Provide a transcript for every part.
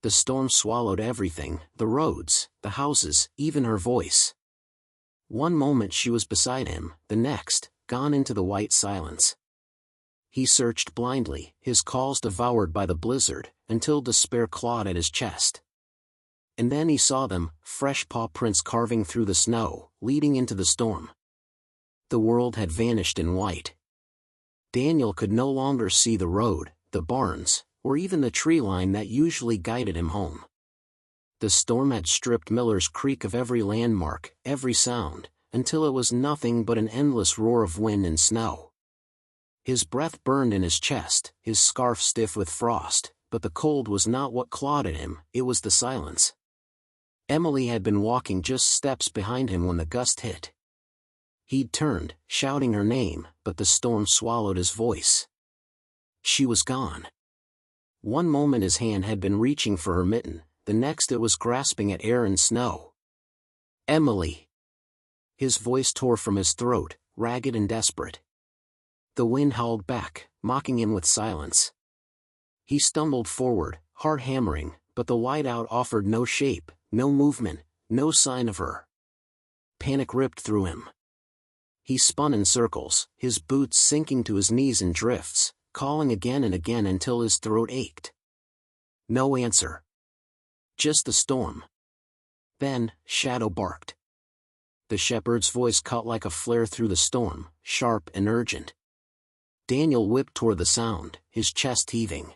The storm swallowed everything, the roads, the houses, even her voice. One moment she was beside him, the next, gone into the white silence. He searched blindly, his calls devoured by the blizzard, until despair clawed at his chest. And then he saw them, fresh paw prints carving through the snow, leading into the storm. The world had vanished in white. Daniel could no longer see the road, the barns, or even the tree line that usually guided him home. The storm had stripped Miller's Creek of every landmark, every sound, until it was nothing but an endless roar of wind and snow. His breath burned in his chest, his scarf stiff with frost, but the cold was not what clawed at him, it was the silence. Emily had been walking just steps behind him when the gust hit. He'd turned, shouting her name, but the storm swallowed his voice. She was gone. One moment his hand had been reaching for her mitten, the next it was grasping at air and snow. Emily! His voice tore from his throat, ragged and desperate. The wind howled back, mocking him with silence. He stumbled forward, heart hammering, but the whiteout offered no shape, no movement, no sign of her. Panic ripped through him. He spun in circles, his boots sinking to his knees in drifts, calling again and again until his throat ached. No answer. Just the storm. Then, Shadow barked. The shepherd's voice cut like a flare through the storm, sharp and urgent. Daniel whipped toward the sound, his chest heaving.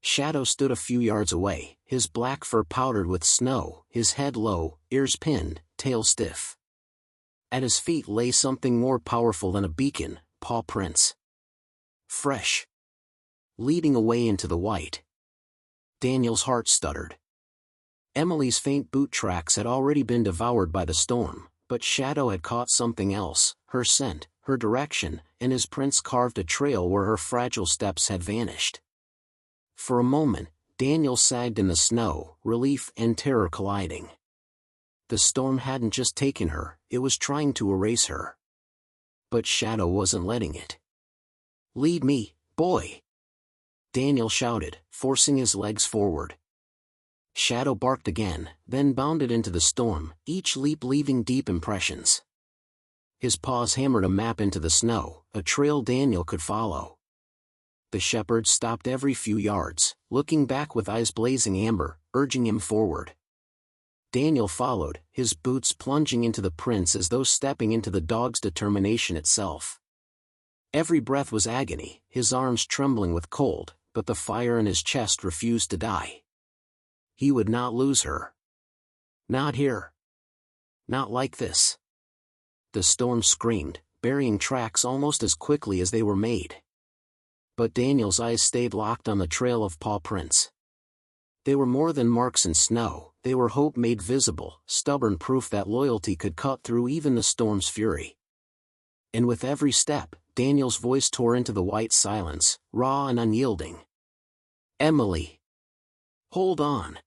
Shadow stood a few yards away, his black fur powdered with snow, his head low, ears pinned, tail stiff. At his feet lay something more powerful than a beacon, paw prints. Fresh. Leading away into the white. Daniel's heart stuttered. Emily's faint boot tracks had already been devoured by the storm, but Shadow had caught something else, her scent, her direction, and his prints carved a trail where her fragile steps had vanished. For a moment, Daniel sagged in the snow, relief and terror colliding. The storm hadn't just taken her, it was trying to erase her. But Shadow wasn't letting it. "Lead me, boy!" Daniel shouted, forcing his legs forward. Shadow barked again, then bounded into the storm, each leap leaving deep impressions. His paws hammered a map into the snow, a trail Daniel could follow. The shepherd stopped every few yards, looking back with eyes blazing amber, urging him forward. Daniel followed, his boots plunging into the prints as though stepping into the dog's determination itself. Every breath was agony, his arms trembling with cold, but the fire in his chest refused to die. He would not lose her. Not here. Not like this. The storm screamed, burying tracks almost as quickly as they were made. But Daniel's eyes stayed locked on the trail of paw prints. They were more than marks in snow, they were hope made visible, stubborn proof that loyalty could cut through even the storm's fury. And with every step, Daniel's voice tore into the white silence, raw and unyielding. "Emily! Hold on!"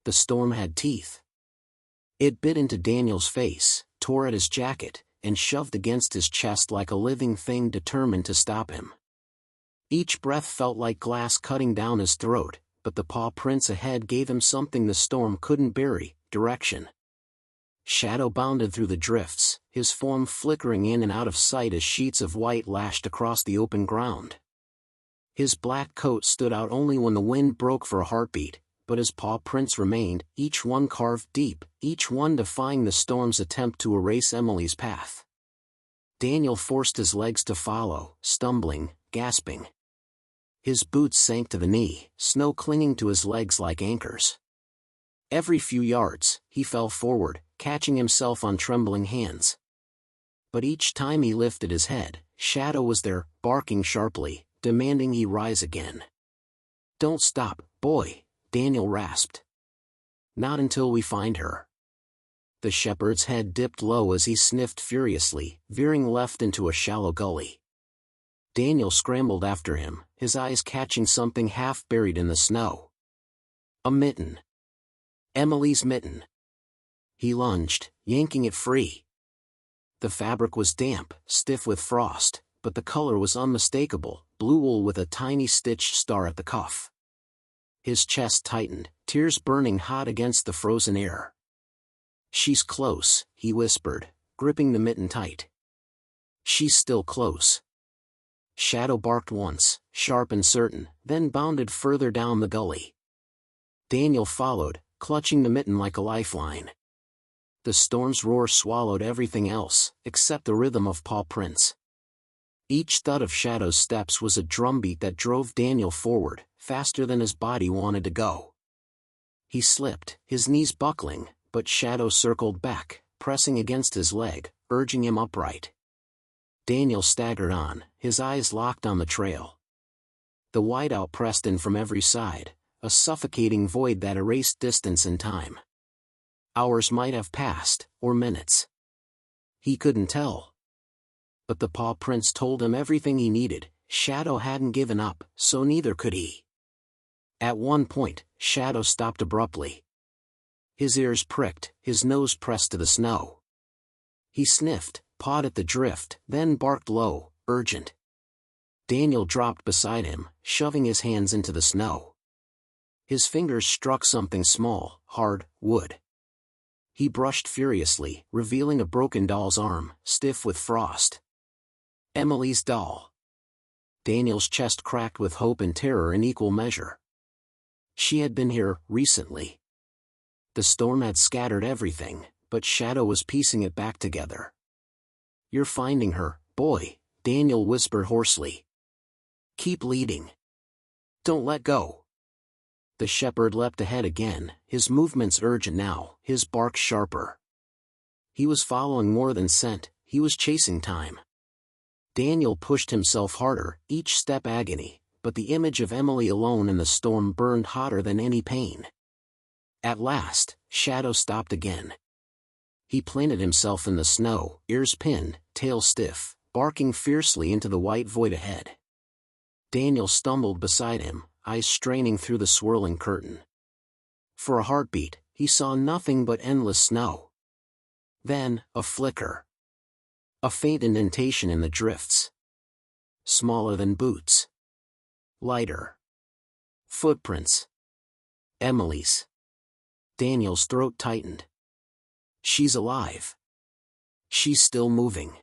The storm had teeth. It bit into Daniel's face, tore at his jacket, and shoved against his chest like a living thing determined to stop him. Each breath felt like glass cutting down his throat, but the paw prints ahead gave him something the storm couldn't bury, direction. Shadow bounded through the drifts, his form flickering in and out of sight as sheets of white lashed across the open ground. His black coat stood out only when the wind broke for a heartbeat, but his paw prints remained, each one carved deep, each one defying the storm's attempt to erase Emily's path. Daniel forced his legs to follow, stumbling, gasping. His boots sank to the knee, snow clinging to his legs like anchors. Every few yards, he fell forward, catching himself on trembling hands. But each time he lifted his head, Shadow was there, barking sharply, demanding he rise again. "Don't stop, boy," Daniel rasped. "Not until we find her." The shepherd's head dipped low as he sniffed furiously, veering left into a shallow gully. Daniel scrambled after him, his eyes catching something half buried in the snow. A mitten. Emily's mitten. He lunged, yanking it free. The fabric was damp, stiff with frost, but the color was unmistakable, blue wool with a tiny stitched star at the cuff. His chest tightened, tears burning hot against the frozen air. "She's close," he whispered, gripping the mitten tight. "She's still close." Shadow barked once, sharp and certain, then bounded further down the gully. Daniel followed, clutching the mitten like a lifeline. The storm's roar swallowed everything else, except the rhythm of paw prints. Each thud of Shadow's steps was a drumbeat that drove Daniel forward, faster than his body wanted to go. He slipped, his knees buckling, but Shadow circled back, pressing against his leg, urging him upright. Daniel staggered on, his eyes locked on the trail. The whiteout pressed in from every side, a suffocating void that erased distance and time. Hours might have passed, or minutes. He couldn't tell. But the paw prints told him everything he needed. Shadow hadn't given up, so neither could he. At one point, Shadow stopped abruptly. His ears pricked, his nose pressed to the snow. He sniffed, pawed at the drift, then barked low, urgent. Daniel dropped beside him, shoving his hands into the snow. His fingers struck something small, hard, wood. He brushed furiously, revealing a broken doll's arm, stiff with frost. Emily's doll. Daniel's chest cracked with hope and terror in equal measure. She had been here, recently. The storm had scattered everything, but Shadow was piecing it back together. "You're finding her, boy," Daniel whispered hoarsely. "Keep leading. Don't let go." The shepherd leapt ahead again, his movements urgent now, his bark sharper. He was following more than scent, he was chasing time. Daniel pushed himself harder, each step agony, but the image of Emily alone in the storm burned hotter than any pain. At last, Shadow stopped again. He planted himself in the snow, ears pinned, tail stiff, barking fiercely into the white void ahead. Daniel stumbled beside him, eyes straining through the swirling curtain. For a heartbeat, he saw nothing but endless snow. Then, a flicker. A faint indentation in the drifts. Smaller than boots. Lighter. Footprints. Emily's. Daniel's throat tightened. She's alive. She's still moving.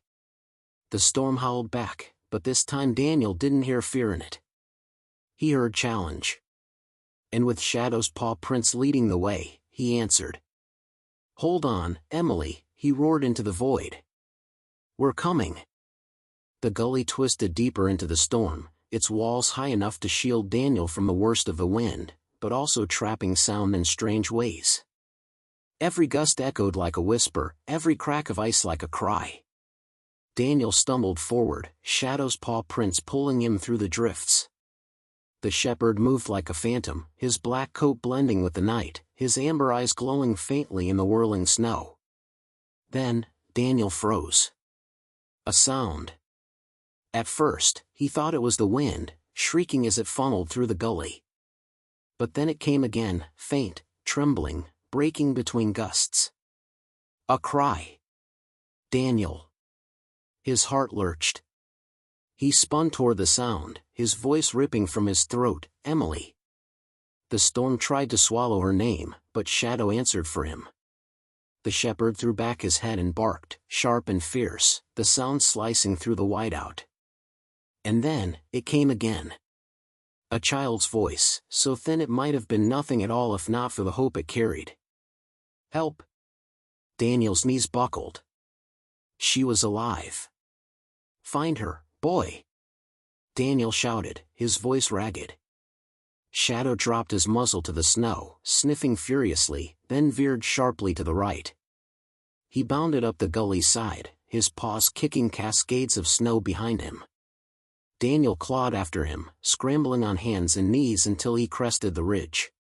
The storm howled back, but this time Daniel didn't hear fear in it. He heard challenge. And with Shadow's paw prints leading the way, he answered. "Hold on, Emily," he roared into the void. "We're coming." The gully twisted deeper into the storm, its walls high enough to shield Daniel from the worst of the wind, but also trapping sound in strange ways. Every gust echoed like a whisper, every crack of ice like a cry. Daniel stumbled forward, Shadow's paw prints pulling him through the drifts. The shepherd moved like a phantom, his black coat blending with the night, his amber eyes glowing faintly in the whirling snow. Then, Daniel froze. A sound. At first, he thought it was the wind, shrieking as it funneled through the gully. But then it came again, faint, trembling, breaking between gusts. A cry. "Daniel." His heart lurched. He spun toward the sound, his voice ripping from his throat, "Emily." The storm tried to swallow her name, but Shadow answered for him. The shepherd threw back his head and barked, sharp and fierce, the sound slicing through the whiteout. And then, it came again. A child's voice, so thin it might have been nothing at all if not for the hope it carried. "Help!" Daniel's knees buckled. She was alive. "Find her, boy!" Daniel shouted, his voice ragged. Shadow dropped his muzzle to the snow, sniffing furiously, then veered sharply to the right. He bounded up the gully side, his paws kicking cascades of snow behind him. Daniel clawed after him, scrambling on hands and knees until he crested the ridge.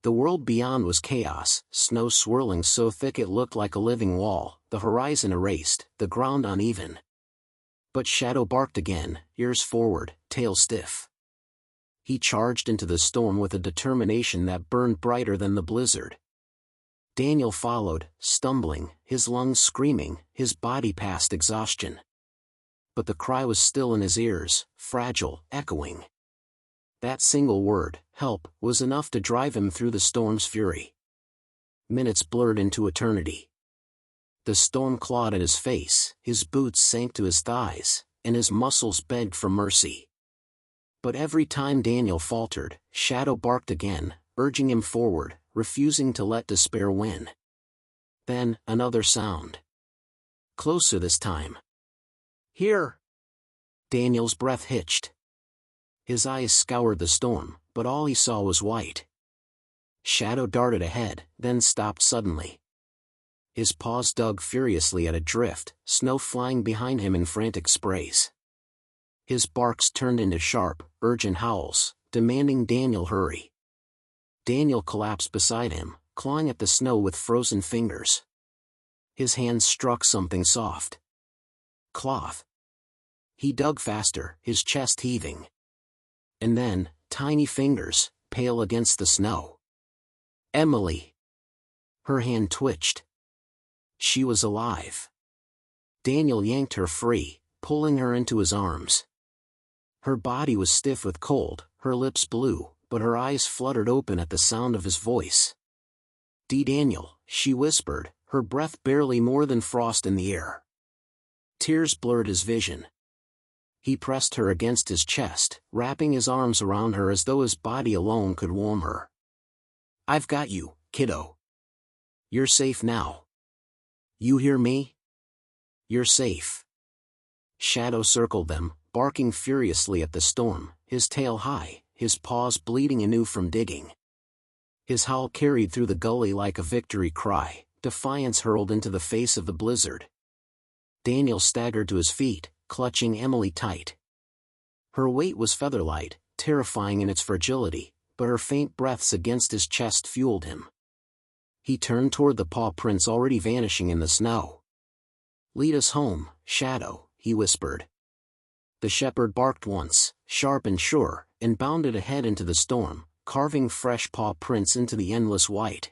The world beyond was chaos, snow swirling so thick it looked like a living wall, the horizon erased, the ground uneven. But Shadow barked again, ears forward, tail stiff. He charged into the storm with a determination that burned brighter than the blizzard. Daniel followed, stumbling, his lungs screaming, his body past exhaustion. But the cry was still in his ears, fragile, echoing. That single word, help, was enough to drive him through the storm's fury. Minutes blurred into eternity. The storm clawed at his face, his boots sank to his thighs, and his muscles begged for mercy. But every time Daniel faltered, Shadow barked again, urging him forward, refusing to let despair win. Then, another sound. Closer this time. Here! Daniel's breath hitched. His eyes scoured the storm, but all he saw was white. Shadow darted ahead, then stopped suddenly. His paws dug furiously at a drift, snow flying behind him in frantic sprays. His barks turned into sharp, urgent howls, demanding Daniel hurry. Daniel collapsed beside him, clawing at the snow with frozen fingers. His hands struck something soft. Cloth. He dug faster, his chest heaving. And then, tiny fingers, pale against the snow. Emily. Her hand twitched. She was alive. Daniel yanked her free, pulling her into his arms. Her body was stiff with cold, her lips blue, but her eyes fluttered open at the sound of his voice. Daniel, she whispered, her breath barely more than frost in the air. Tears blurred his vision. He pressed her against his chest, wrapping his arms around her as though his body alone could warm her. I've got you, kiddo. You're safe now. You hear me? You're safe. Shadow circled them, barking furiously at the storm, his tail high, his paws bleeding anew from digging. His howl carried through the gully like a victory cry, defiance hurled into the face of the blizzard. Daniel staggered to his feet, clutching Emily tight. Her weight was feather-light, terrifying in its fragility, but her faint breaths against his chest fueled him. He turned toward the paw prints already vanishing in the snow. Lead us home, Shadow, he whispered. The shepherd barked once, sharp and sure, and bounded ahead into the storm, carving fresh paw prints into the endless white.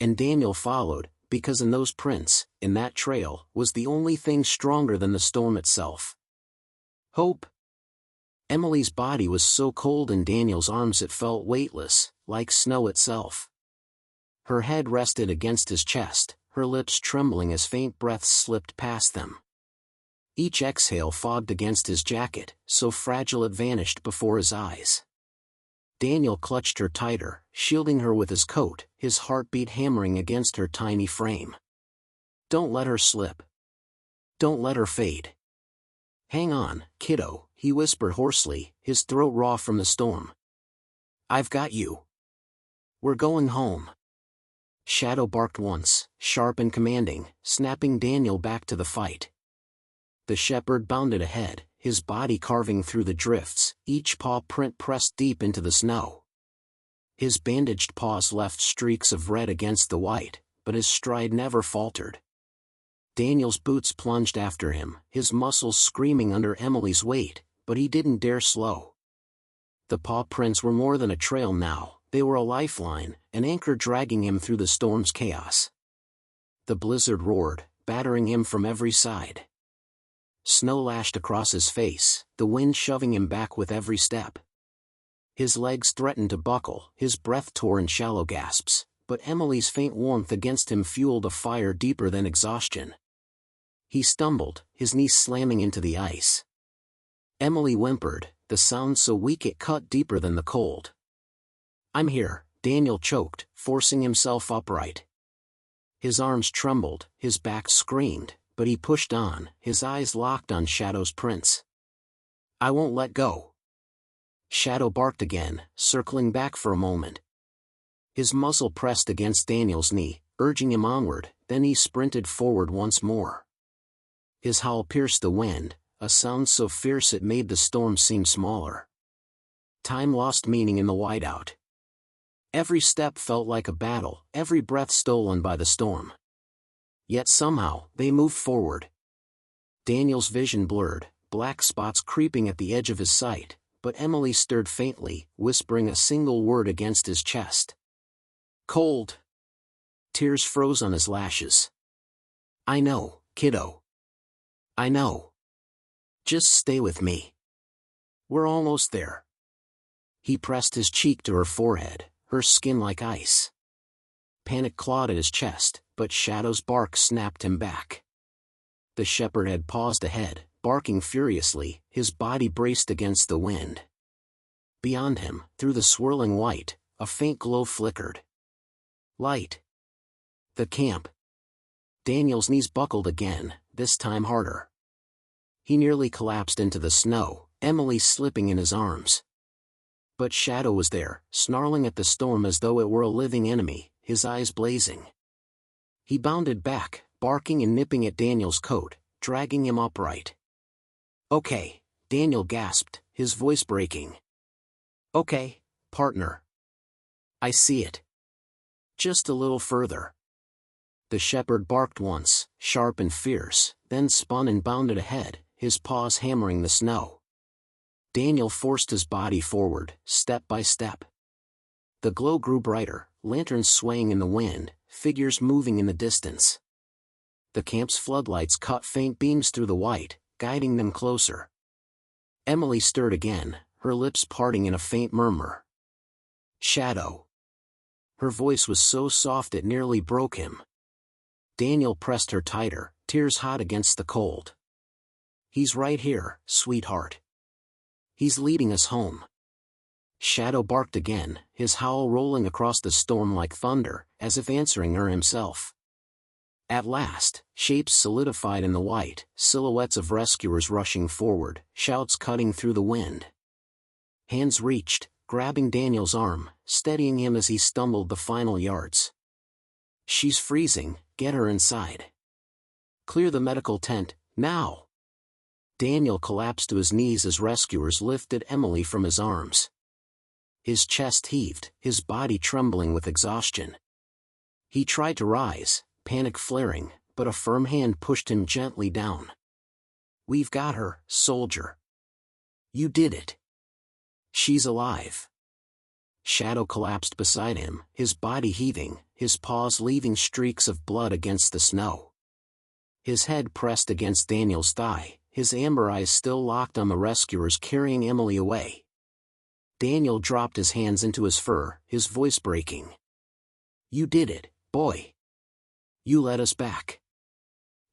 And Daniel followed, because in those prints, in that trail, was the only thing stronger than the storm itself. Hope. Emily's body was so cold in Daniel's arms it felt weightless, like snow itself. Her head rested against his chest, her lips trembling as faint breaths slipped past them. Each exhale fogged against his jacket, so fragile it vanished before his eyes. Daniel clutched her tighter, shielding her with his coat, his heartbeat hammering against her tiny frame. Don't let her slip. Don't let her fade. Hang on, kiddo, he whispered hoarsely, his throat raw from the storm. I've got you. We're going home. Shadow barked once, sharp and commanding, snapping Daniel back to the fight. The shepherd bounded ahead, his body carving through the drifts, each paw print pressed deep into the snow. His bandaged paws left streaks of red against the white, but his stride never faltered. Daniel's boots plunged after him, his muscles screaming under Emily's weight, but he didn't dare slow. The paw prints were more than a trail now, they were a lifeline, an anchor dragging him through the storm's chaos. The blizzard roared, battering him from every side. Snow lashed across his face, the wind shoving him back with every step. His legs threatened to buckle, his breath tore in shallow gasps, but Emily's faint warmth against him fueled a fire deeper than exhaustion. He stumbled, his knees slamming into the ice. Emily whimpered, the sound so weak it cut deeper than the cold. I'm here, Daniel choked, forcing himself upright. His arms trembled, his back screamed, but he pushed on, his eyes locked on Shadow's prints. I won't let go. Shadow barked again, circling back for a moment. His muzzle pressed against Daniel's knee, urging him onward, then he sprinted forward once more. His howl pierced the wind, a sound so fierce it made the storm seem smaller. Time lost meaning in the whiteout. Every step felt like a battle, every breath stolen by the storm. Yet somehow, they moved forward. Daniel's vision blurred, black spots creeping at the edge of his sight, but Emily stirred faintly, whispering a single word against his chest. Cold. Tears froze on his lashes. I know, kiddo. I know. Just stay with me. We're almost there. He pressed his cheek to her forehead, her skin like ice. Panic clawed at his chest, but Shadow's bark snapped him back. The shepherd had paused ahead, barking furiously, his body braced against the wind. Beyond him, through the swirling white, a faint glow flickered. Light. The camp. Daniel's knees buckled again, this time harder. He nearly collapsed into the snow, Emily slipping in his arms. But Shadow was there, snarling at the storm as though it were a living enemy, his eyes blazing. He bounded back, barking and nipping at Daniel's coat, dragging him upright. "Okay," Daniel gasped, his voice breaking. "Okay, partner. I see it. Just a little further." The shepherd barked once, sharp and fierce, then spun and bounded ahead, his paws hammering the snow. Daniel forced his body forward, step by step. The glow grew brighter, lanterns swaying in the wind, figures moving in the distance. The camp's floodlights cut faint beams through the white, guiding them closer. Emily stirred again, her lips parting in a faint murmur. "Shadow." Her voice was so soft it nearly broke him. Daniel pressed her tighter, tears hot against the cold. "He's right here, sweetheart. He's leading us home." Shadow barked again, his howl rolling across the storm like thunder, as if answering her himself. At last, shapes solidified in the white, silhouettes of rescuers rushing forward, shouts cutting through the wind. Hands reached, grabbing Daniel's arm, steadying him as he stumbled the final yards. "She's freezing, get her inside. Clear the medical tent, now." Daniel collapsed to his knees as rescuers lifted Emily from his arms. His chest heaved, his body trembling with exhaustion. He tried to rise, panic flaring, but a firm hand pushed him gently down. "We've got her, soldier. You did it. She's alive." Shadow collapsed beside him, his body heaving, his paws leaving streaks of blood against the snow. His head pressed against Daniel's thigh, his amber eyes still locked on the rescuers carrying Emily away. Daniel dropped his hands into his fur, his voice breaking. "You did it, boy. You led us back."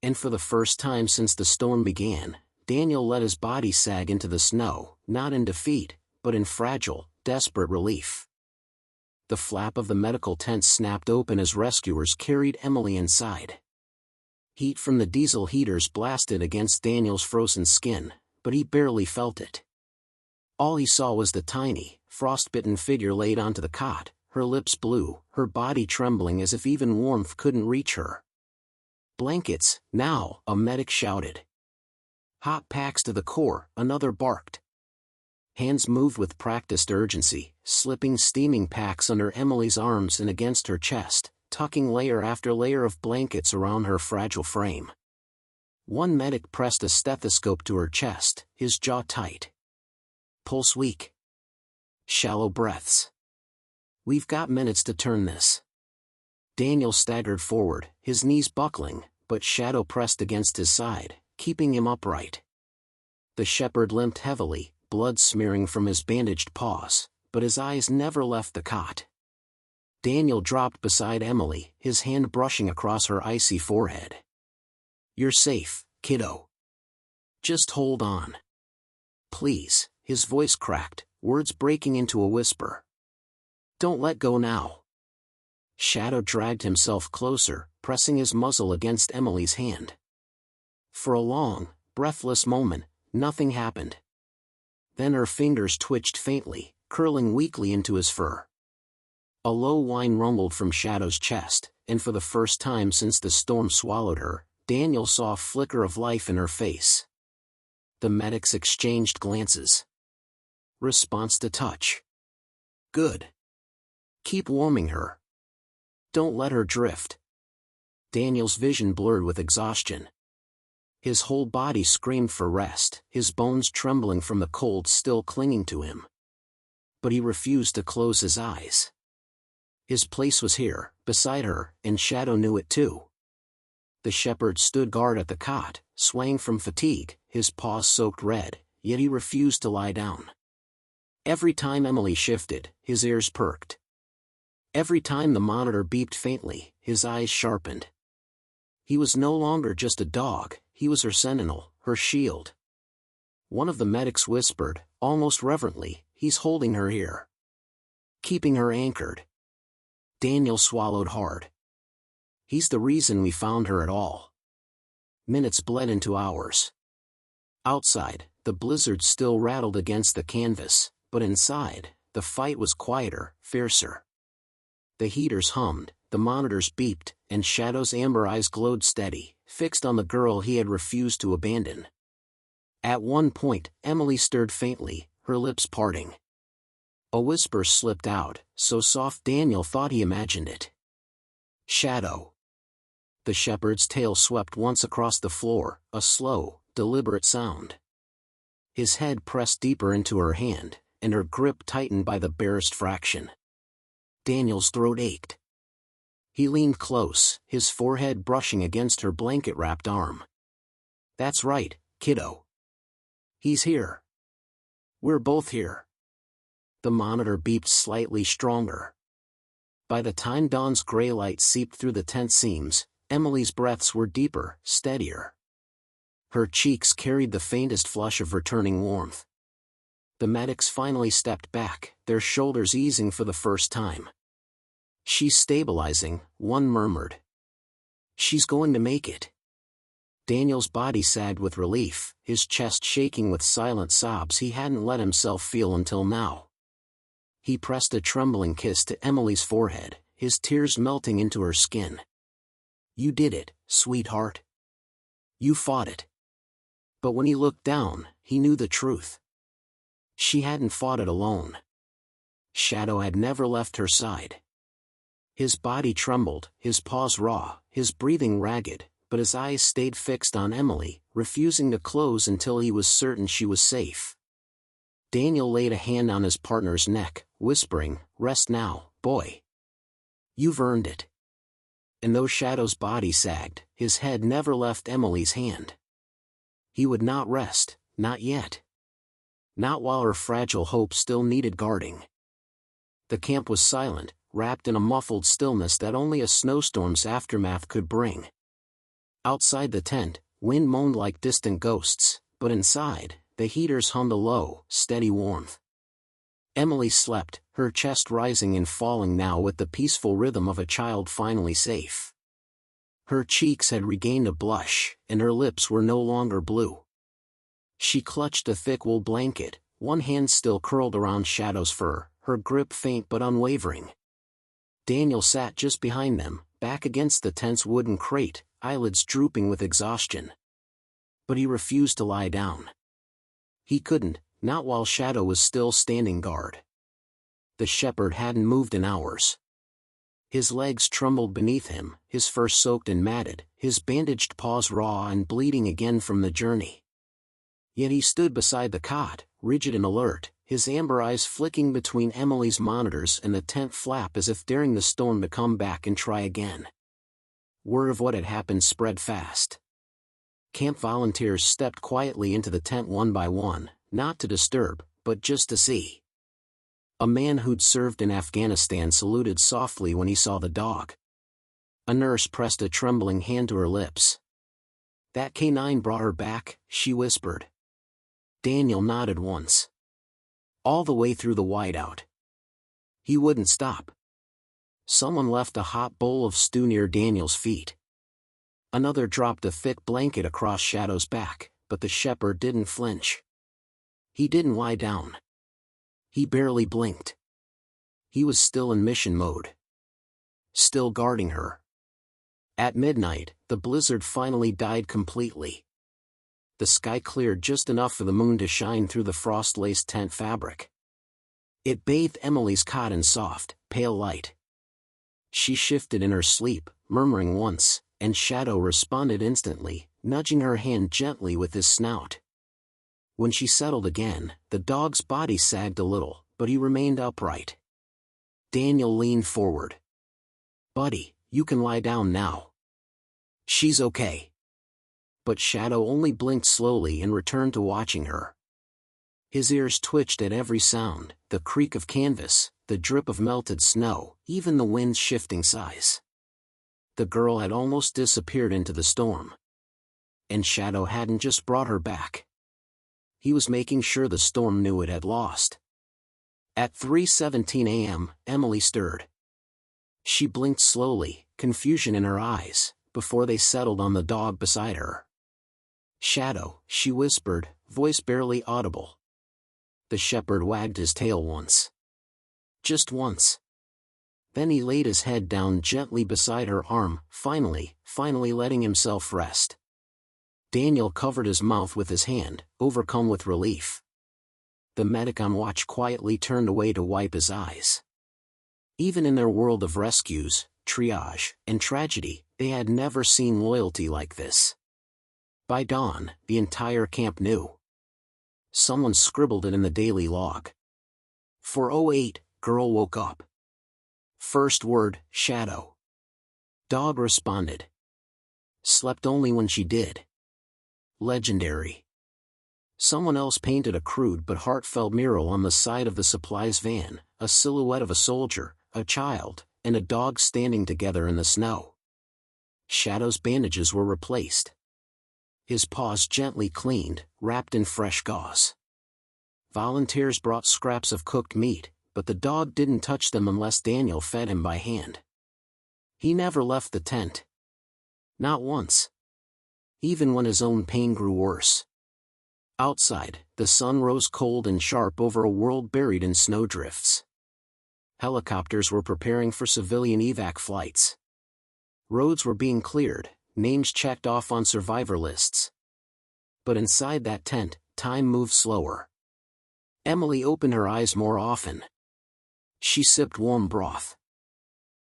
And for the first time since the storm began, Daniel let his body sag into the snow, not in defeat, but in fragile, desperate relief. The flap of the medical tent snapped open as rescuers carried Emily inside. Heat from the diesel heaters blasted against Daniel's frozen skin, but he barely felt it. All he saw was the tiny, frostbitten figure laid onto the cot, her lips blue, her body trembling as if even warmth couldn't reach her. "Blankets, now!" a medic shouted. "Hot packs to the core," another barked. Hands moved with practiced urgency, slipping steaming packs under Emily's arms and against her chest, tucking layer after layer of blankets around her fragile frame. One medic pressed a stethoscope to her chest, his jaw tight. "Pulse weak. Shallow breaths. We've got minutes to turn this." Daniel staggered forward, his knees buckling, but Shadow pressed against his side, keeping him upright. The shepherd limped heavily, blood smearing from his bandaged paws, but his eyes never left the cot. Daniel dropped beside Emily, his hand brushing across her icy forehead. "You're safe, kiddo. Just hold on. Please," his voice cracked, words breaking into a whisper. "Don't let go now." Shadow dragged himself closer, pressing his muzzle against Emily's hand. For a long, breathless moment, nothing happened. Then her fingers twitched faintly, curling weakly into his fur. A low whine rumbled from Shadow's chest, and for the first time since the storm swallowed her, Daniel saw a flicker of life in her face. The medics exchanged glances. Response to touch. "Good. Keep warming her. Don't let her drift." Daniel's vision blurred with exhaustion. His whole body screamed for rest, his bones trembling from the cold still clinging to him. But he refused to close his eyes. His place was here, beside her, and Shadow knew it too. The shepherd stood guard at the cot, swaying from fatigue, his paws soaked red, yet he refused to lie down. Every time Emily shifted, his ears perked. Every time the monitor beeped faintly, his eyes sharpened. He was no longer just a dog, he was her sentinel, her shield. One of the medics whispered, almost reverently, "He's holding her here. Keeping her anchored." Daniel swallowed hard. "He's the reason we found her at all." Minutes bled into hours. Outside, the blizzard still rattled against the canvas, but inside, the fight was quieter, fiercer. The heaters hummed, the monitors beeped, and Shadow's amber eyes glowed steady, fixed on the girl he had refused to abandon. At one point, Emily stirred faintly, her lips parting. A whisper slipped out, so soft Daniel thought he imagined it. "Shadow." The shepherd's tail swept once across the floor, a slow, deliberate sound. His head pressed deeper into her hand, and her grip tightened by the barest fraction. Daniel's throat ached. He leaned close, his forehead brushing against her blanket-wrapped arm. "That's right, kiddo. He's here. We're both here." The monitor beeped slightly stronger. By the time dawn's gray light seeped through the tent seams, Emily's breaths were deeper, steadier. Her cheeks carried the faintest flush of returning warmth. The medics finally stepped back, their shoulders easing for the first time. "She's stabilizing," one murmured. "She's going to make it." Daniel's body sagged with relief, his chest shaking with silent sobs he hadn't let himself feel until now. He pressed a trembling kiss to Emily's forehead, his tears melting into her skin. "You did it, sweetheart. You fought it." But when he looked down, he knew the truth. She hadn't fought it alone. Shadow had never left her side. His body trembled, his paws raw, his breathing ragged, but his eyes stayed fixed on Emily, refusing to close until he was certain she was safe. Daniel laid a hand on his partner's neck, whispering, "Rest now, boy. You've earned it." And though Shadow's body sagged, his head never left Emily's hand. He would not rest, not yet. Not while her fragile hope still needed guarding. The camp was silent, wrapped in a muffled stillness that only a snowstorm's aftermath could bring. Outside the tent, wind moaned like distant ghosts, but inside, the heaters hummed a low, steady warmth. Emily slept, her chest rising and falling now with the peaceful rhythm of a child finally safe. Her cheeks had regained a blush, and her lips were no longer blue. She clutched a thick wool blanket, one hand still curled around Shadow's fur, her grip faint but unwavering. Daniel sat just behind them, back against the tent's wooden crate, eyelids drooping with exhaustion. But he refused to lie down. He couldn't, not while Shadow was still standing guard. The shepherd hadn't moved in hours. His legs trembled beneath him, his fur soaked and matted, his bandaged paws raw and bleeding again from the journey. Yet he stood beside the cot, rigid and alert, his amber eyes flicking between Emily's monitors and the tent flap as if daring the storm to come back and try again. Word of what had happened spread fast. Camp volunteers stepped quietly into the tent one by one, not to disturb, but just to see. A man who'd served in Afghanistan saluted softly when he saw the dog. A nurse pressed a trembling hand to her lips. "That canine brought her back," she whispered. Daniel nodded once. All the way through the whiteout. He wouldn't stop. Someone left a hot bowl of stew near Daniel's feet. Another dropped a thick blanket across Shadow's back, but the shepherd didn't flinch. He didn't lie down. He barely blinked. He was still in mission mode. Still guarding her. At midnight, the blizzard finally died completely. The sky cleared just enough for the moon to shine through the frost-laced tent fabric. It bathed Emily's cot in soft, pale light. She shifted in her sleep, murmuring once, and Shadow responded instantly, nudging her hand gently with his snout. When she settled again, the dog's body sagged a little, but he remained upright. Daniel leaned forward. "Buddy, you can lie down now. She's okay." But Shadow only blinked slowly and returned to watching her. His ears twitched at every sound, the creak of canvas, the drip of melted snow, even the wind's shifting size. The girl had almost disappeared into the storm. And Shadow hadn't just brought her back. He was making sure the storm knew it had lost. At 3:17 a.m., Emily stirred. She blinked slowly, confusion in her eyes, before they settled on the dog beside her. "Shadow," she whispered, voice barely audible. The shepherd wagged his tail once. Just once. Then he laid his head down gently beside her arm, finally letting himself rest. Daniel covered his mouth with his hand, overcome with relief. The medic on watch quietly turned away to wipe his eyes. Even in their world of rescues, triage, and tragedy, they had never seen loyalty like this. By dawn, the entire camp knew. Someone scribbled it in the daily log. 4:08, girl woke up. First word, Shadow. Dog responded. Slept only when she did. Legendary. Someone else painted a crude but heartfelt mural on the side of the supplies van, a silhouette of a soldier, a child, and a dog standing together in the snow. Shadow's bandages were replaced. His paws gently cleaned, wrapped in fresh gauze. Volunteers brought scraps of cooked meat, but the dog didn't touch them unless Daniel fed him by hand. He never left the tent. Not once. Even when his own pain grew worse. Outside, the sun rose cold and sharp over a world buried in snowdrifts. Helicopters were preparing for civilian evac flights. Roads were being cleared, names checked off on survivor lists. But inside that tent, time moved slower. Emily opened her eyes more often. She sipped warm broth.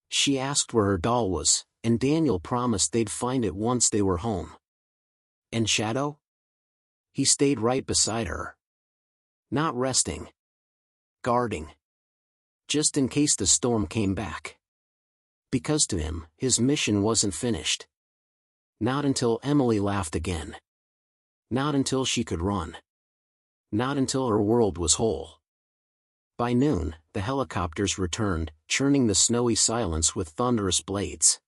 She asked where her doll was, and Daniel promised they'd find it once they were home. And Shadow? He stayed right beside her. Not resting. Guarding. Just in case the storm came back. Because to him, his mission wasn't finished. Not until Emily laughed again. Not until she could run. Not until her world was whole. By noon, the helicopters returned, churning the snowy silence with thunderous blades.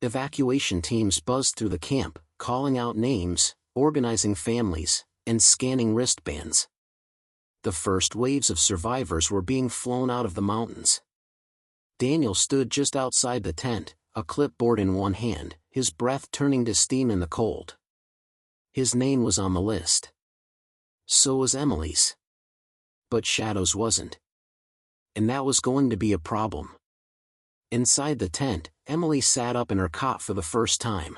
Evacuation teams buzzed through the camp, calling out names, organizing families, and scanning wristbands. The first waves of survivors were being flown out of the mountains. Daniel stood just outside the tent, a clipboard in one hand, his breath turning to steam in the cold. His name was on the list. So was Emily's. But Shadow's wasn't. And that was going to be a problem. Inside the tent, Emily sat up in her cot for the first time.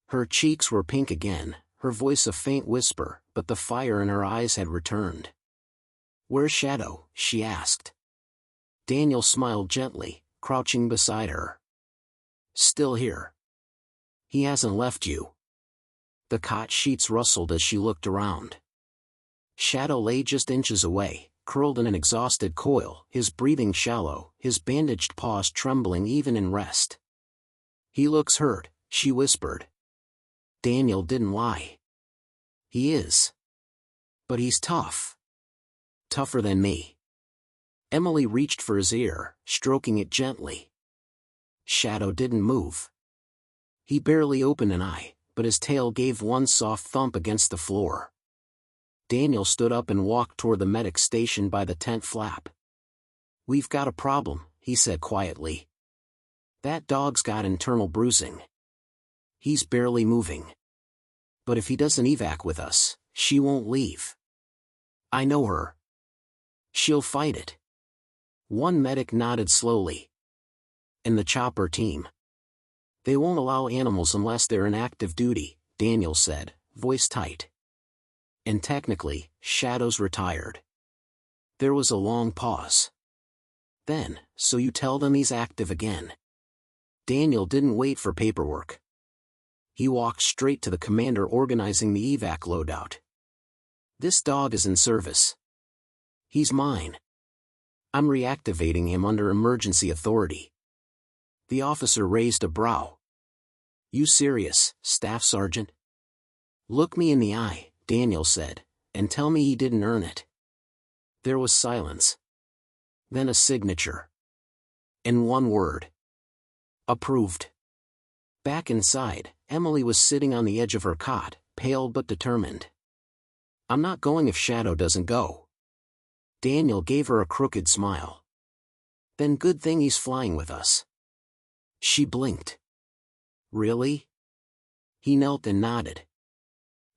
Her cheeks were pink again, her voice a faint whisper, but the fire in her eyes had returned. "Where's Shadow?" she asked. Daniel smiled gently, crouching beside her. "Still here. He hasn't left you." The cot sheets rustled as she looked around. Shadow lay just inches away, curled in an exhausted coil, his breathing shallow, his bandaged paws trembling even in rest. "He looks hurt," she whispered. Daniel didn't lie. "He is. But he's tough. Tougher than me." Emily reached for his ear, stroking it gently. Shadow didn't move. He barely opened an eye, but his tail gave one soft thump against the floor. Daniel stood up and walked toward the medic station by the tent flap. "We've got a problem," he said quietly. "That dog's got internal bruising. He's barely moving. But if he doesn't evac with us, she won't leave. I know her. She'll fight it." One medic nodded slowly. "And the chopper team. They won't allow animals unless they're in active duty," Daniel said, voice tight. "And technically, Shadow's retired." There was a long pause. Then, "So you tell them he's active again." Daniel didn't wait for paperwork. He walked straight to the commander organizing the evac loadout. "This dog is in service. He's mine. I'm reactivating him under emergency authority." The officer raised a brow. "You serious, Staff Sergeant?" "Look me in the eye," Daniel said, and tell me he didn't earn it." There was silence. Then a signature. And one word. Approved. Back inside, Emily was sitting on the edge of her cot, pale but determined. "I'm not going if Shadow doesn't go." Daniel gave her a crooked smile. "Then good thing he's flying with us." She blinked. "Really?" He knelt and nodded.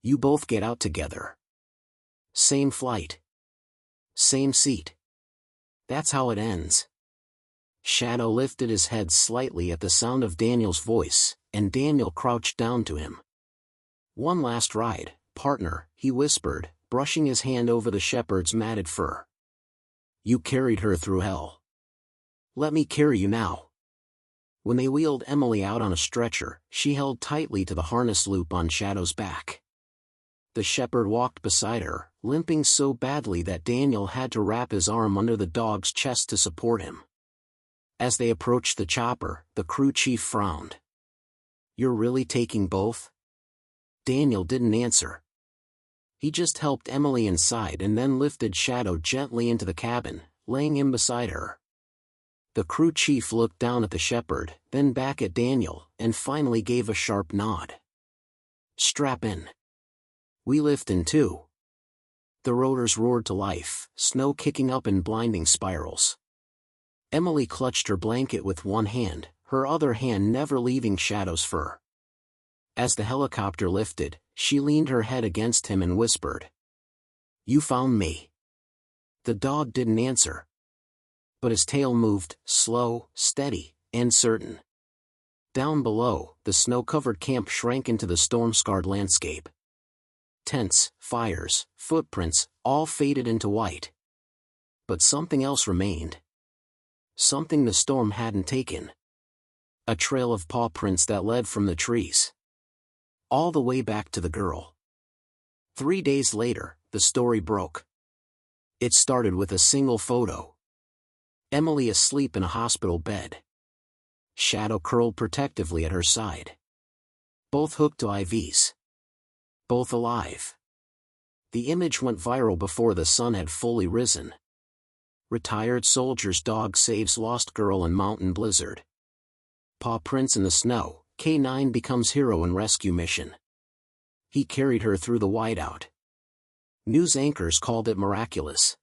"You both get out together. Same flight. Same seat. That's how it ends." Shadow lifted his head slightly at the sound of Daniel's voice, and Daniel crouched down to him. "One last ride, partner," he whispered, brushing his hand over the shepherd's matted fur. "You carried her through hell. Let me carry you now." When they wheeled Emily out on a stretcher, she held tightly to the harness loop on Shadow's back. The shepherd walked beside her, limping so badly that Daniel had to wrap his arm under the dog's chest to support him. As they approached the chopper, the crew chief frowned. "You're really taking both?" Daniel didn't answer. He just helped Emily inside and then lifted Shadow gently into the cabin, laying him beside her. The crew chief looked down at the shepherd, then back at Daniel, and finally gave a sharp nod. "Strap in. We lift in too." The rotors roared to life, snow kicking up in blinding spirals. Emily clutched her blanket with one hand, her other hand never leaving Shadow's fur. As the helicopter lifted, she leaned her head against him and whispered, "You found me." The dog didn't answer. But his tail moved, slow, steady, and certain. Down below, the snow-covered camp shrank into the storm-scarred landscape. Tents, fires, footprints, all faded into white. But something else remained. Something the storm hadn't taken. A trail of paw prints that led from the trees all the way back to the girl. 3 days later, the story broke. It started with a single photo. Emily asleep in a hospital bed. Shadow curled protectively at her side. Both hooked to IVs. Both alive. The image went viral before the sun had fully risen. Retired soldier's dog saves lost girl in mountain blizzard. Paw prints in the snow, K9 becomes hero in rescue mission. He carried her through the whiteout. News anchors called it miraculous.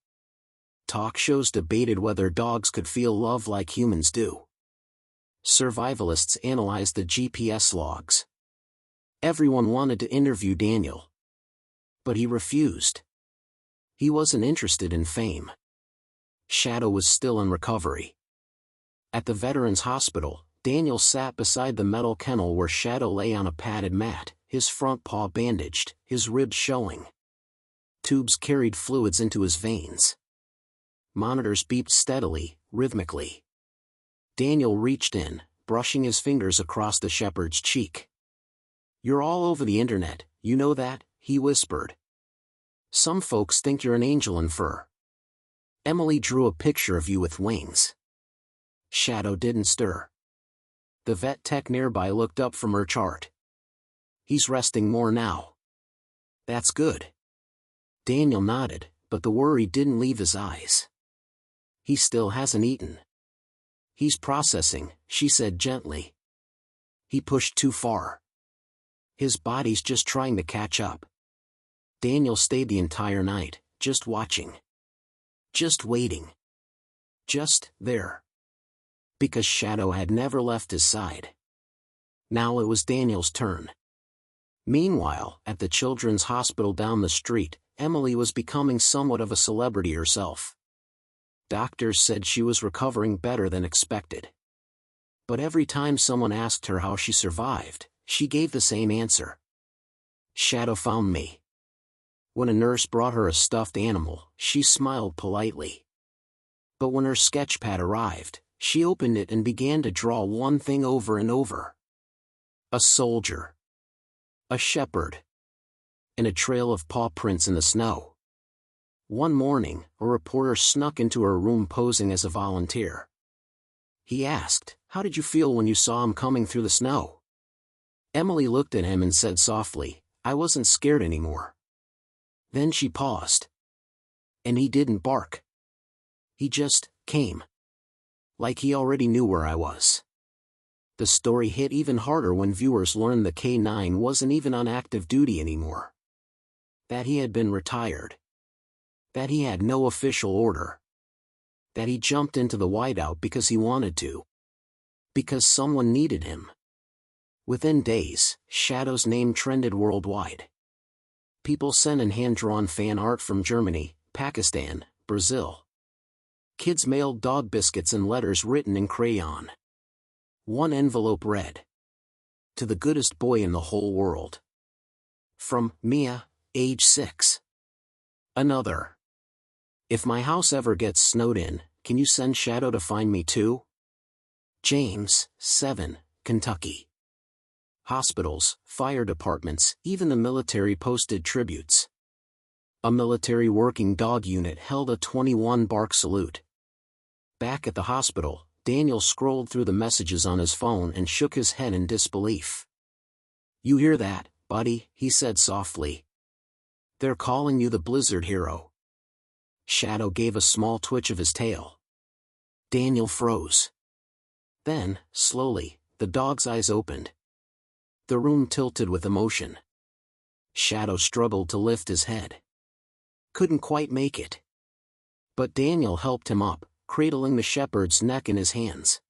Talk shows debated whether dogs could feel love like humans do. Survivalists analyzed the GPS logs. Everyone wanted to interview Daniel. But he refused. He wasn't interested in fame. Shadow was still in recovery. At the Veterans Hospital, Daniel sat beside the metal kennel where Shadow lay on a padded mat, his front paw bandaged, his ribs showing. Tubes carried fluids into his veins. Monitors beeped steadily, rhythmically. Daniel reached in, brushing his fingers across the shepherd's cheek. "You're all over the internet, you know that," he whispered. "Some folks think you're an angel in fur. Emily drew a picture of you with wings." Shadow didn't stir. The vet tech nearby looked up from her chart. "He's resting more now." "That's good." Daniel nodded, but the worry didn't leave his eyes. "He still hasn't eaten." "He's processing," she said gently. "He pushed too far. His body's just trying to catch up." Daniel stayed the entire night, just watching. Just waiting. Just there. Because Shadow had never left his side. Now it was Daniel's turn. Meanwhile, at the children's hospital down the street, Emily was becoming somewhat of a celebrity herself. Doctors said she was recovering better than expected. But every time someone asked her how she survived, she gave the same answer. "Shadow found me." When a nurse brought her a stuffed animal, she smiled politely. But when her sketchpad arrived, she opened it and began to draw one thing over and over. A soldier. A shepherd. And a trail of paw prints in the snow. One morning, a reporter snuck into her room posing as a volunteer. He asked, "How did you feel when you saw him coming through the snow?" Emily looked at him and said softly, "I wasn't scared anymore." Then she paused. And he didn't bark. He just came. Like he already knew where I was. The story hit even harder when viewers learned the K-9 wasn't even on active duty anymore. That he had been retired. That he had no official order. That he jumped into the Whiteout because he wanted to. Because someone needed him. Within days, Shadow's name trended worldwide. People sent in hand-drawn fan art from Germany, Pakistan, Brazil. Kids mailed dog biscuits and letters written in crayon. One envelope read, "To the goodest boy in the whole world. From Mia, age 6. Another. If my house ever gets snowed in, can you send Shadow to find me too? James, 7, Kentucky." Hospitals, fire departments, even the military posted tributes. A military working dog unit held a 21-bark salute. Back at the hospital, Daniel scrolled through the messages on his phone and shook his head in disbelief. "You hear that, buddy?" he said softly. "They're calling you the Blizzard Hero." Shadow gave a small twitch of his tail. Daniel froze. Then, slowly, the dog's eyes opened. The room tilted with emotion. Shadow struggled to lift his head. Couldn't quite make it. But Daniel helped him up, cradling the shepherd's neck in his hands.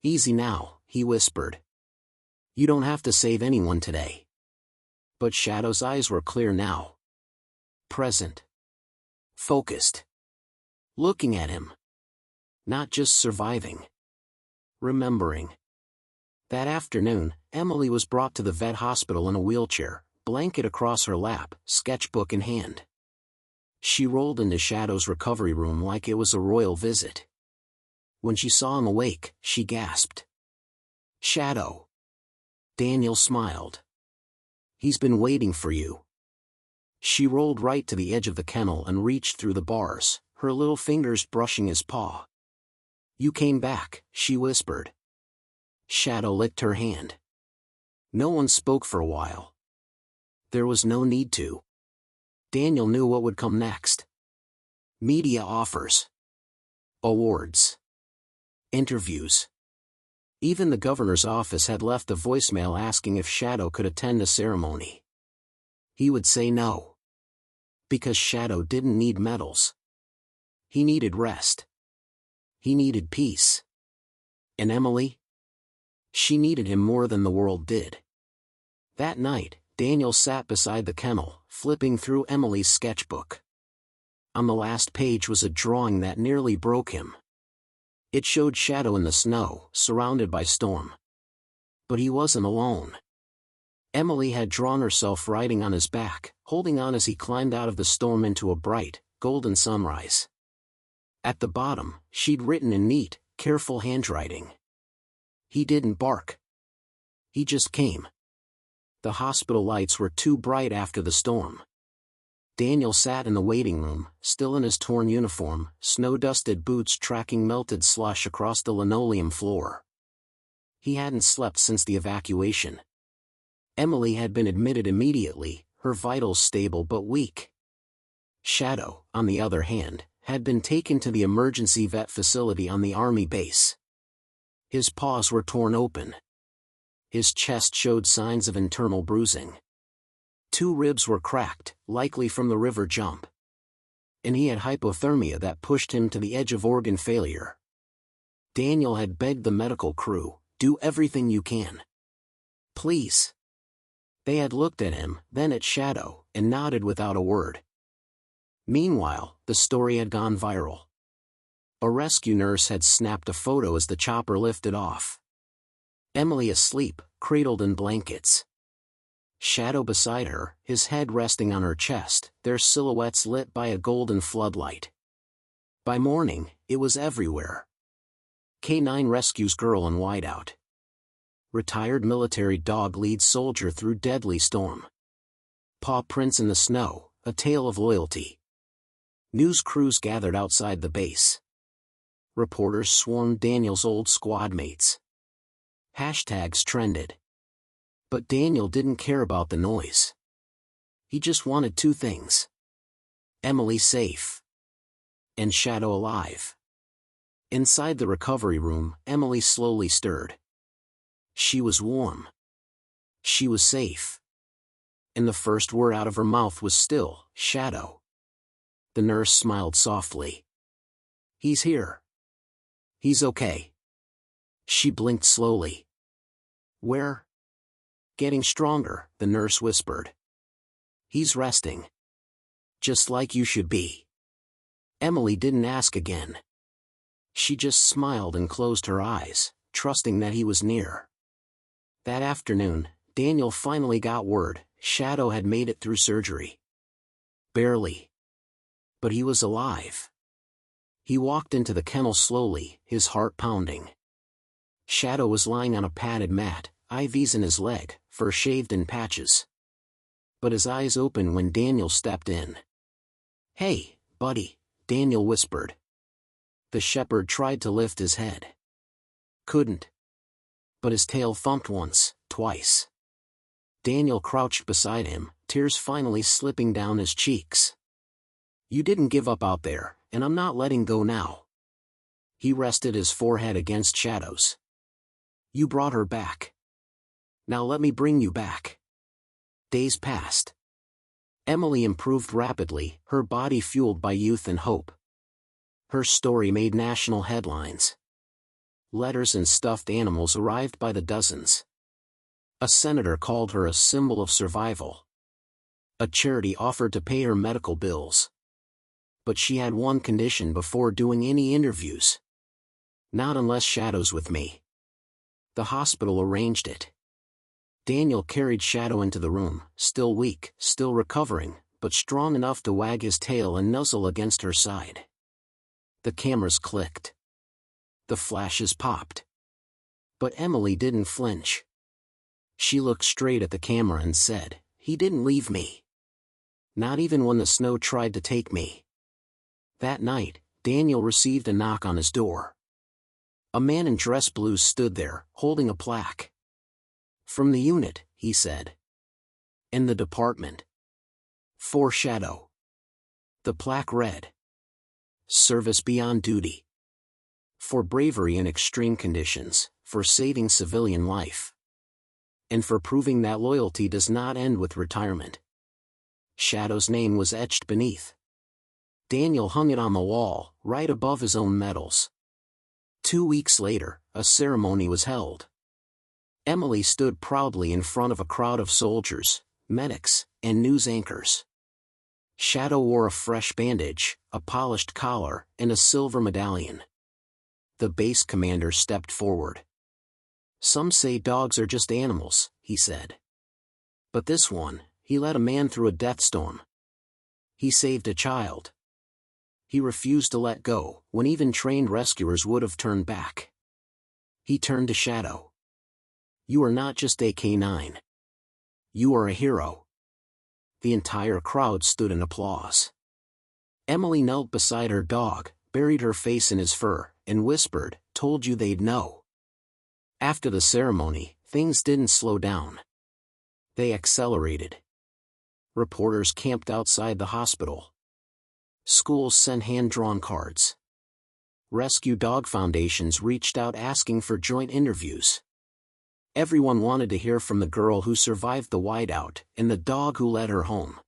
"Easy now," he whispered. "You don't have to save anyone today." But Shadow's eyes were clear now. Present. Focused. Looking at him. Not just surviving. Remembering. That afternoon, Emily was brought to the vet hospital in a wheelchair, blanket across her lap, sketchbook in hand. She rolled into Shadow's recovery room like it was a royal visit. When she saw him awake, she gasped. "Shadow." Daniel smiled. "He's been waiting for you." She rolled right to the edge of the kennel and reached through the bars, her little fingers brushing his paw. "You came back," she whispered. Shadow licked her hand. No one spoke for a while. There was no need to. Daniel knew what would come next. Media offers. Awards. Interviews. Even the governor's office had left a voicemail asking if Shadow could attend the ceremony. He would say no. Because Shadow didn't need medals. He needed rest. He needed peace. And Emily? She needed him more than the world did. That night, Daniel sat beside the kennel, flipping through Emily's sketchbook. On the last page was a drawing that nearly broke him. It showed Shadow in the snow, surrounded by storm. But he wasn't alone. Emily had drawn herself riding on his back, holding on as he climbed out of the storm into a bright, golden sunrise. At the bottom, she'd written in neat, careful handwriting. "He didn't bark. He just came." The hospital lights were too bright after the storm. Daniel sat in the waiting room, still in his torn uniform, snow-dusted boots tracking melted slush across the linoleum floor. He hadn't slept since the evacuation. Emily had been admitted immediately, her vitals stable but weak. Shadow, on the other hand, had been taken to the emergency vet facility on the army base. His paws were torn open. His chest showed signs of internal bruising. 2 ribs were cracked, likely from the river jump. And he had hypothermia that pushed him to the edge of organ failure. Daniel had begged the medical crew, "Do everything you can. Please." They had looked at him, then at Shadow, and nodded without a word. Meanwhile, the story had gone viral. A rescue nurse had snapped a photo as the chopper lifted off. Emily asleep, cradled in blankets. Shadow beside her, his head resting on her chest, their silhouettes lit by a golden floodlight. By morning, it was everywhere. K-9 rescues girl in Whiteout. Retired military dog leads soldier through deadly storm. Paw prints in the snow, a tale of loyalty. News crews gathered outside the base. Reporters swarmed Daniel's old squad mates. Hashtags trended. But Daniel didn't care about the noise. He just wanted two things. Emily safe. And Shadow alive. Inside the recovery room, Emily slowly stirred. She was warm. She was safe. And the first word out of her mouth was still, Shadow. The nurse smiled softly. He's here. He's okay. She blinked slowly. Where? Getting stronger, the nurse whispered. He's resting. Just like you should be. Emily didn't ask again. She just smiled and closed her eyes, trusting that he was near. That afternoon, Daniel finally got word, Shadow had made it through surgery. Barely. But he was alive. He walked into the kennel slowly, his heart pounding. Shadow was lying on a padded mat, IVs in his leg, fur shaved in patches. But his eyes opened when Daniel stepped in. Hey, buddy, Daniel whispered. The shepherd tried to lift his head. Couldn't. But his tail thumped once, twice. Daniel crouched beside him, tears finally slipping down his cheeks. You didn't give up out there, and I'm not letting go now. He rested his forehead against Shadow's. You brought her back. Now let me bring you back. Days passed. Emily improved rapidly, her body fueled by youth and hope. Her story made national headlines. Letters and stuffed animals arrived by the dozens. A senator called her a symbol of survival. A charity offered to pay her medical bills. But she had one condition before doing any interviews. Not unless Shadow's with me. The hospital arranged it. Daniel carried Shadow into the room, still weak, still recovering, but strong enough to wag his tail and nuzzle against her side. The cameras clicked. The flashes popped. But Emily didn't flinch. She looked straight at the camera and said, He didn't leave me. Not even when the snow tried to take me. That night, Daniel received a knock on his door. A man in dress blues stood there, holding a plaque. From the unit, he said. In the department. For Shadow. The plaque read. Service beyond duty. For bravery in extreme conditions, for saving civilian life. And for proving that loyalty does not end with retirement. Shadow's name was etched beneath. Daniel hung it on the wall, right above his own medals. 2 weeks later, a ceremony was held. Emily stood proudly in front of a crowd of soldiers, medics, and news anchors. Shadow wore a fresh bandage, a polished collar, and a silver medallion. The base commander stepped forward. Some say dogs are just animals, he said. But this one, he led a man through a death storm. He saved a child. He refused to let go, when even trained rescuers would have turned back. He turned to Shadow. You are not just a K9. You are a hero. The entire crowd stood in applause. Emily knelt beside her dog, buried her face in his fur, and whispered, Told you they'd know. After the ceremony, things didn't slow down. They accelerated. Reporters camped outside the hospital. Schools sent hand-drawn cards. Rescue dog foundations reached out asking for joint interviews. Everyone wanted to hear from the girl who survived the whiteout and the dog who led her home.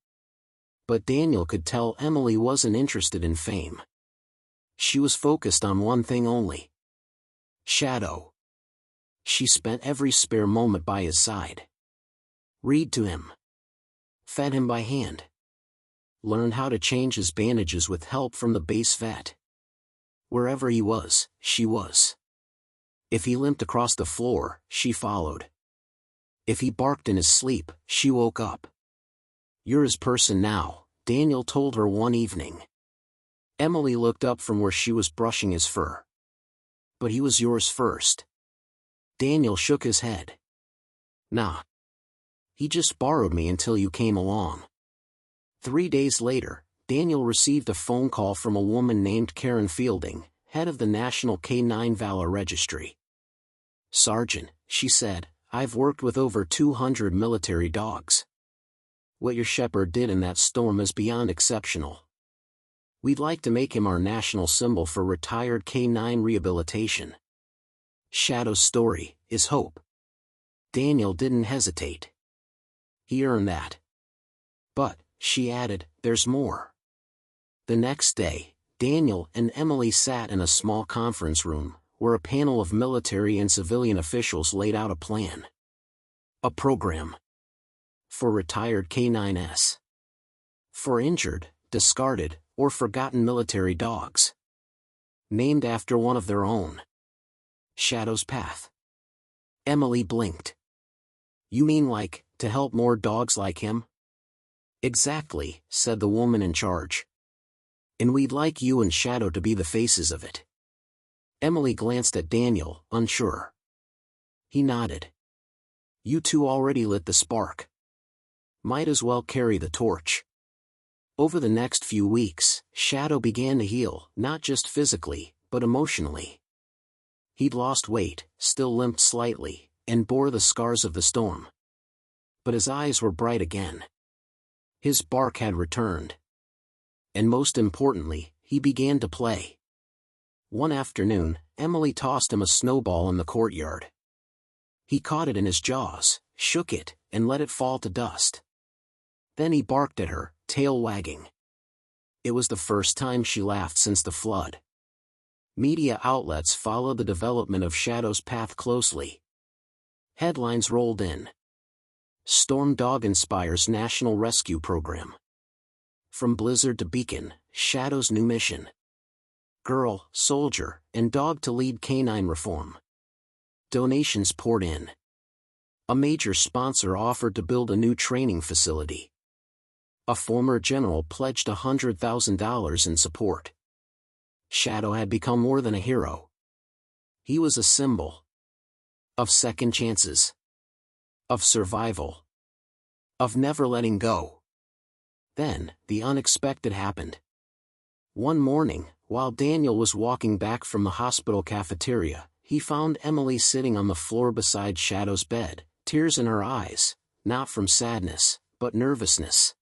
But Daniel could tell Emily wasn't interested in fame. She was focused on one thing only. Shadow. She spent every spare moment by his side. Read to him. Fed him by hand. Learned how to change his bandages with help from the base vet. Wherever he was, she was. If he limped across the floor, she followed. If he barked in his sleep, she woke up. You're his person now, Daniel told her one evening. Emily looked up from where she was brushing his fur. But he was yours first. Daniel shook his head. Nah. He just borrowed me until you came along. 3 days later, Daniel received a phone call from a woman named Karen Fielding, head of the National K9 Valor Registry. Sergeant, she said, I've worked with over 200 military dogs. What your shepherd did in that storm is beyond exceptional. We'd like to make him our national symbol for retired canine rehabilitation. Shadow's story is hope. Daniel didn't hesitate. He earned that. But, she added, there's more. The next day, Daniel and Emily sat in a small conference room, where a panel of military and civilian officials laid out a plan. A program. For retired canines. For injured, discarded, or forgotten military dogs. Named after one of their own. Shadow's Path. Emily blinked. You mean like, to help more dogs like him? Exactly, said the woman in charge. And we'd like you and Shadow to be the faces of it. Emily glanced at Daniel, unsure. He nodded. You two already lit the spark. Might as well carry the torch. Over the next few weeks, Shadow began to heal, not just physically, but emotionally. He'd lost weight, still limped slightly, and bore the scars of the storm. But his eyes were bright again. His bark had returned. And most importantly, he began to play. One afternoon, Emily tossed him a snowball in the courtyard. He caught it in his jaws, shook it, and let it fall to dust. Then he barked at her, tail wagging. It was the first time she laughed since the flood. Media outlets followed the development of Shadow's Path closely. Headlines rolled in. Storm Dog inspires National Rescue Program. From blizzard to beacon, Shadow's new mission. Girl, soldier, and dog to lead canine reform. Donations poured in. A major sponsor offered to build a new training facility. A former general pledged $100,000 in support. Shadow had become more than a hero. He was a symbol. Of second chances. Of survival. Of never letting go. Then, the unexpected happened. One morning, while Daniel was walking back from the hospital cafeteria, he found Emily sitting on the floor beside Shadow's bed, tears in her eyes, not from sadness, but nervousness.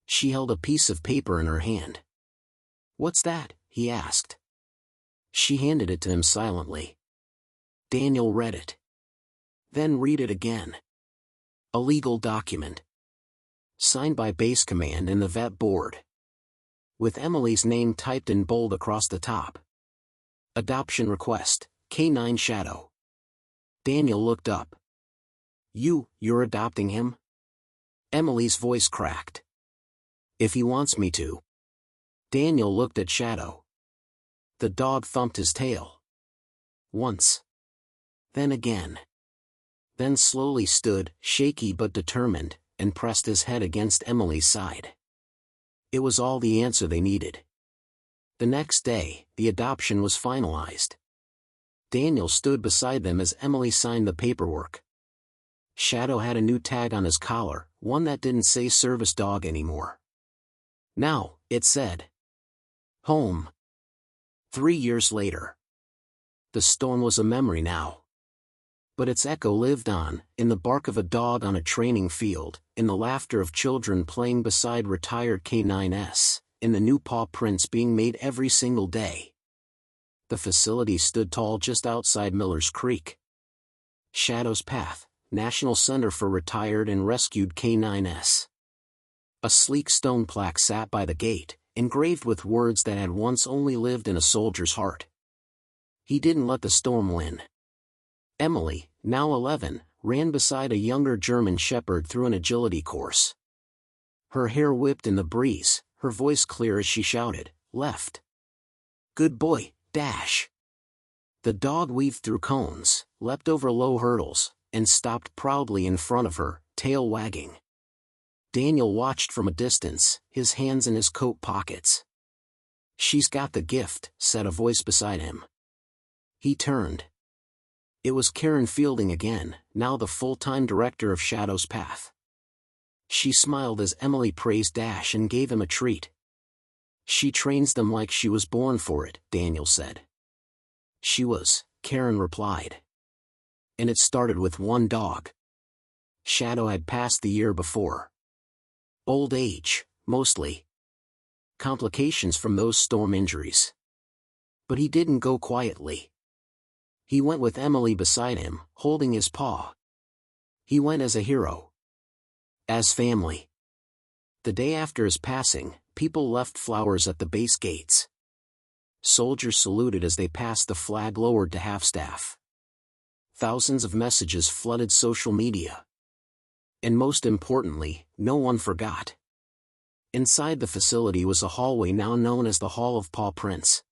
She held a piece of paper in her hand. "What's that?" he asked. She handed it to him silently. Daniel read it. Then read it again. A legal document. Signed by Base Command and the Vet Board. With Emily's name typed in bold across the top. Adoption request, K9 Shadow. Daniel looked up. You're adopting him?" Emily's voice cracked. "If he wants me to." Daniel looked at Shadow. The dog thumped his tail. Once. Then again. Then slowly stood, shaky but determined, and pressed his head against Emily's side. It was all the answer they needed. The next day, the adoption was finalized. Daniel stood beside them as Emily signed the paperwork. Shadow had a new tag on his collar, one that didn't say service dog anymore. Now, it said, Home. 3 years later. The storm was a memory now. But its echo lived on, in the bark of a dog on a training field, in the laughter of children playing beside retired K9s, in the new paw prints being made every single day. The facility stood tall just outside Miller's Creek. Shadow's Path, National Center for Retired and Rescued K9s. A sleek stone plaque sat by the gate, engraved with words that had once only lived in a soldier's heart. He didn't let the storm win. Emily, now 11, ran beside a younger German shepherd through an agility course. Her hair whipped in the breeze, her voice clear as she shouted, "Left. Good boy, dash." The dog weaved through cones, leapt over low hurdles, and stopped proudly in front of her, tail wagging. Daniel watched from a distance, his hands in his coat pockets. "She's got the gift," said a voice beside him. He turned. It was Karen Fielding again, now the full-time director of Shadow's Path. She smiled as Emily praised Dash and gave him a treat. "She trains them like she was born for it," Daniel said. "She was," Karen replied. "And it started with one dog." Shadow had passed the year before. Old age, mostly. Complications from those storm injuries. But he didn't go quietly. He went with Emily beside him, holding his paw. He went as a hero. As family. The day after his passing, people left flowers at the base gates. Soldiers saluted as they passed the flag lowered to half-staff. Thousands of messages flooded social media. And most importantly, no one forgot. Inside the facility was a hallway now known as the Hall of Paw Prints.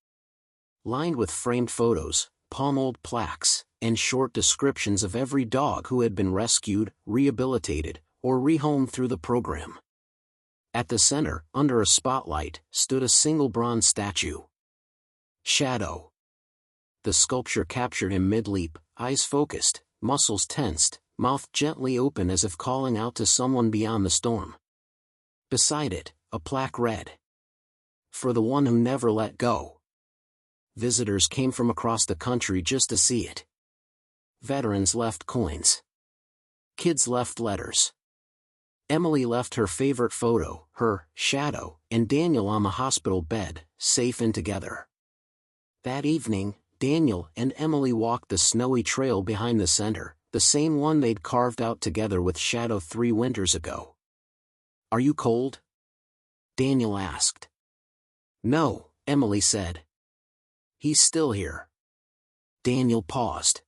Lined with framed photos, palm-old plaques, and short descriptions of every dog who had been rescued, rehabilitated, or rehomed through the program. At the center, under a spotlight, stood a single bronze statue. Shadow. The sculpture captured him mid-leap, eyes focused, muscles tensed, mouth gently open as if calling out to someone beyond the storm. Beside it, a plaque read, "For the one who never let go." Visitors came from across the country just to see it. Veterans left coins. Kids left letters. Emily left her favorite photo, her, Shadow, and Daniel on the hospital bed, safe and together. That evening, Daniel and Emily walked the snowy trail behind the center, the same one they'd carved out together with Shadow 3 winters ago. "Are you cold?" Daniel asked. "No," Emily said. "He's still here." Daniel paused.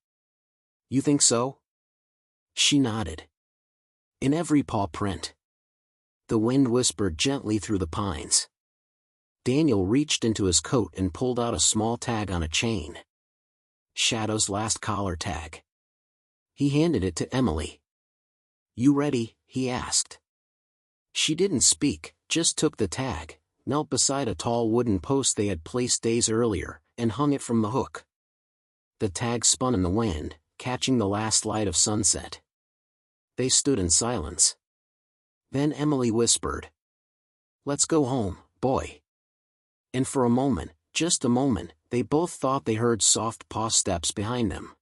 "You think so?" She nodded. In every paw print. The wind whispered gently through the pines. Daniel reached into his coat and pulled out a small tag on a chain. Shadow's last collar tag. He handed it to Emily. "You ready?" he asked. She didn't speak, just took the tag, knelt beside a tall wooden post they had placed days earlier, and hung it from the hook. The tag spun in the wind, catching the last light of sunset. They stood in silence. Then Emily whispered, "Let's go home, boy." And for a moment, just a moment, they both thought they heard soft paw steps behind them.